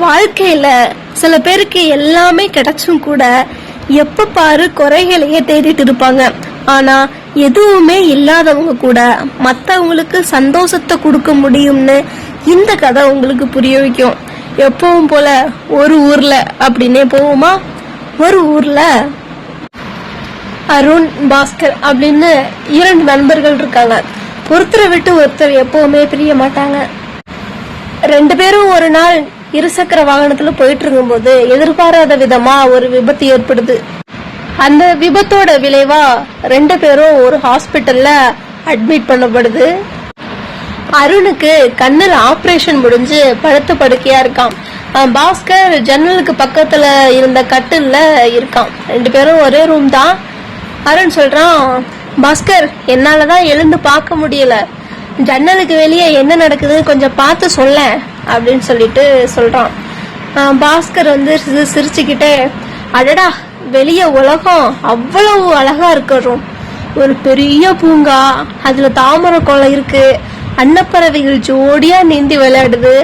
வாழ்க்கையில சில பேருக்கு எல்லாமே கிடைச்சும் கூட எப்ப பாரு குறைகளையே தேடிட்டு இருப்பாங்க. ஆனா எதுவுமே இல்லாதவங்க கூட மத்தவங்களுக்கு சந்தோஷத்தை கொடுக்க முடியும்னு இந்த கதை உங்களுக்கு புரிய வைக்கும். எப்பவும் போல ஒரு ஊர்ல அப்படின்னே போவோமா. ஒரு ஊர்ல அருண், பாஸ்கர் அப்படின்னு 2 நண்பர்கள் இருக்காங்க. ஒருத்தரை விட்டு ஒருத்தர் எப்பவுமே பிரிய மாட்டாங்க. 2 பேரும் ஒரு நாள் இருசக்கர வாகனத்துல போயிட்டு இருக்கும் போது எதிர்பாராத விதமா ஒரு விபத்து ஏற்படுது. அந்த விபத்தோட விளைவா 2 பேரும் ஒரு ஹாஸ்பிட்டல்ல அட்மிட் பண்ணப்படுது. அருணுக்கு கண்ணுல ஆபரேஷன் முடிஞ்சு படுத்த படுக்கையா இருக்கான். பாஸ்கர் ஜன்னலுக்கு பக்கத்துல இருந்த கட்டில்ல இருக்கான். 2 பேரும் ஒரே ரூம் தான். அருண் சொல்றான், பாஸ்கர் என்னாலதான் எழுந்து பார்க்க முடியல, ஜன்னலுக்கு வெளியே என்ன நடக்குதுன்னு கொஞ்சம் பார்த்து சொல்ல அப்படின்னு சொல்லிட்டு சொல்றான். பாஸ்கர் வந்து சிரிச்சுக்கிட்டே, அடடா வெளியே உலகம் அவ்வளவு அழகா இருக்கணும், ஒரு பெரிய பூங்கா, அதுல தாமரை குளம் இருக்கு, அன்னப்பறவைகள் ஜோடியா நீந்தி விளையாடுது,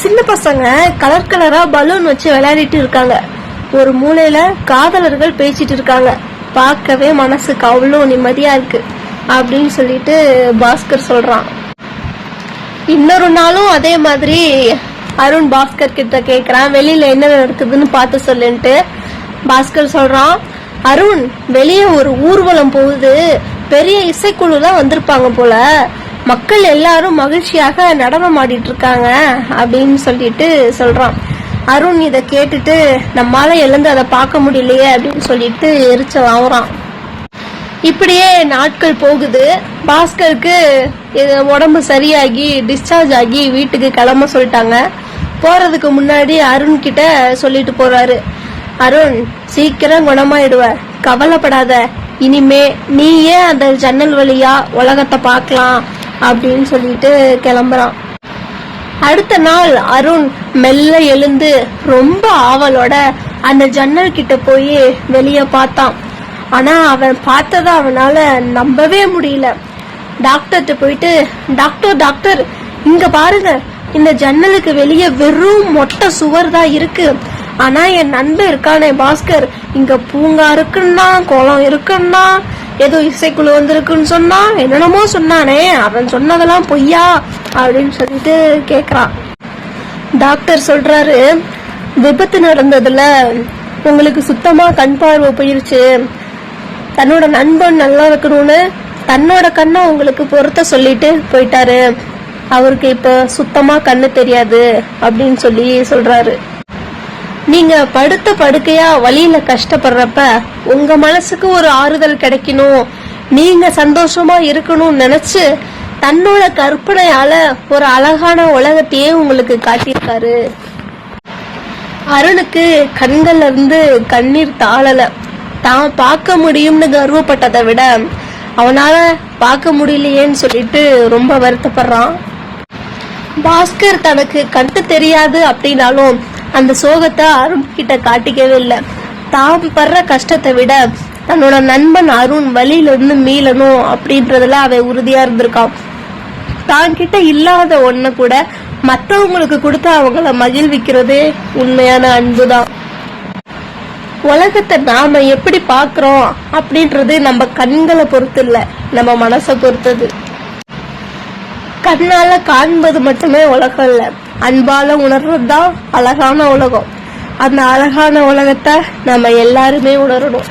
சின்ன பசங்க கலர் கலரா பலூன் வச்சு விளையாடிட்டு இருக்காங்க, ஒரு மூலையில காதலர்கள் பேசிட்டு இருக்காங்க, பார்க்கவே மனசுக்கு அவ்வளோ நிம்மதியா இருக்கு அப்படின்னு சொல்லிட்டு பாஸ்கர் சொல்றான். இன்னொரு நாளும் அதே மாதிரி அருண் பாஸ்கர் கிட்ட கேக்குறான், வெளியில என்ன நடக்குதுன்னு பார்த்து சொல்லுன்ட்டு. பாஸ்கர் சொல்றான், அருண் வெளியே ஒரு ஊர்வலம் போகுது, பெரிய இசைக்குழுலாம் வந்திருப்பாங்க போல, மக்கள் எல்லாரும் மகிழ்ச்சியாக நடனம் ஆடிட்டு இருக்காங்க அப்படின்னு சொல்லிட்டு சொல்றான். அருண் இத கேட்டுட்டு, நம்மால எழுந்து அதை பார்க்க முடியலையே அப்படின்னு சொல்லிட்டு எரிச்சல் ஆகுறான். இப்படியே நாட்கள் போகுது. பாஸ்கருக்கு உடம்பு சரியாகி டிஸ்சார்ஜ் ஆகி வீட்டுக்கு கிளம்ப சொல்லிட்டாங்க. போறதுக்கு முன்னாடி அருண் கிட்ட சொல்லிட்டு போறாரு, அருண் சீக்கிரம் குணமாயிடுவ, கவலைப்படாத, இனிமே நீயே அந்த ஜன்னல் வழியா உலகத்தை பார்க்கலாம் அப்படின்னு சொல்லிட்டு கிளம்புறான். அடுத்த நாள் அருண் மெல்ல எழுந்து ரொம்ப ஆவலோட அந்த ஜன்னல் கிட்ட போய் வெளிய பார்த்தான். ஆனா அவன் பார்த்தத அவனால நம்பவே முடியல. டாக்டர்கிட்ட போயிட்டு, டாக்டர் டாக்டர் இங்க பாருங்க, இந்த ஜன்னலுக்கு வெளியே வெறும் மொட்டை சுவர் தான் இருக்கு, ஆனா என் நண்பன் இருக்கானே பாஸ்கர், இங்க பூங்கா இருக்குன்னா, குளம் இருக்குன்னா, ஏதோ இசைக்குழு வந்திருக்குன்னு சொன்னா, என்னென்னமோ சொன்னானே, அவன் சொன்னதெல்லாம் பொய்யா அப்படின்னு சொல்லிட்டு கேக்குறான். டாக்டர் சொல்றாரு, விபத்து நடந்ததுல உங்களுக்கு சுத்தமா கண் பார்வை போயிருச்சு, தன்னோட நண்பன் நல்லா இருக்கணும்னு தன்னோட கண்ணை உங்களுக்கு பொருத்த சொல்லிட்டு போயிட்டாரு, அவருக்கு இப்ப சுத்தமா கண்ணு தெரியாது அப்படின்னு சொல்லி சொல்றாரு. நீங்க படுத்த படுக்கையா வழியில கஷ்டப்படுறப்ப உங்க மனசுக்கு ஒரு ஆறுதல் கிடைக்கணும், நீங்க சந்தோஷமா இருக்கணும்னு நினைச்சு தன்னோட கற்பனையால ஒரு அழகான உலகத்தையே உங்களுக்கு காட்டியிருக்காரு. அருணுக்கு கண்கள்ல இருந்து கண்ணீர் தாழல. தான் பார்க்க முடியும்னு கர்வப்பட்டதை விட அவனால பார்க்க முடியலையேன்னு சொல்லிட்டு ரொம்ப வருத்தப்படுறான். பாஸ்கர் தனக்கு கண்ணு தெரியாது அப்படின்னாலும் அந்த சோகத்தை அருண் கிட்ட காட்டிக்கவே இல்லை. தான் படுற கஷ்டத்தை விட தன்னோட நண்பன் அருண் வழியில இருந்து மீளணும் அப்படின்றதுல அவன் உறுதியா இருந்திருக்கான். தான் கிட்ட இல்லாத ஒண்ணு கூட மற்றவங்களுக்கு கொடுத்து அவங்கள மகிழ்விக்கிறதே உண்மையான அன்புதான். உலகத்தை நாம எப்படி பாக்குறோம் அப்படின்றது நம்ம கண்களை பொறுத்து இல்ல, நம்ம மனசை பொறுத்தது. கண்ணால காண்பது மட்டுமே உலகம் இல்ல, அன்பால உணர்றதுதான் அழகான உலகம். அந்த அழகான உலகத்தை நம்ம எல்லாருமே உணரணும்.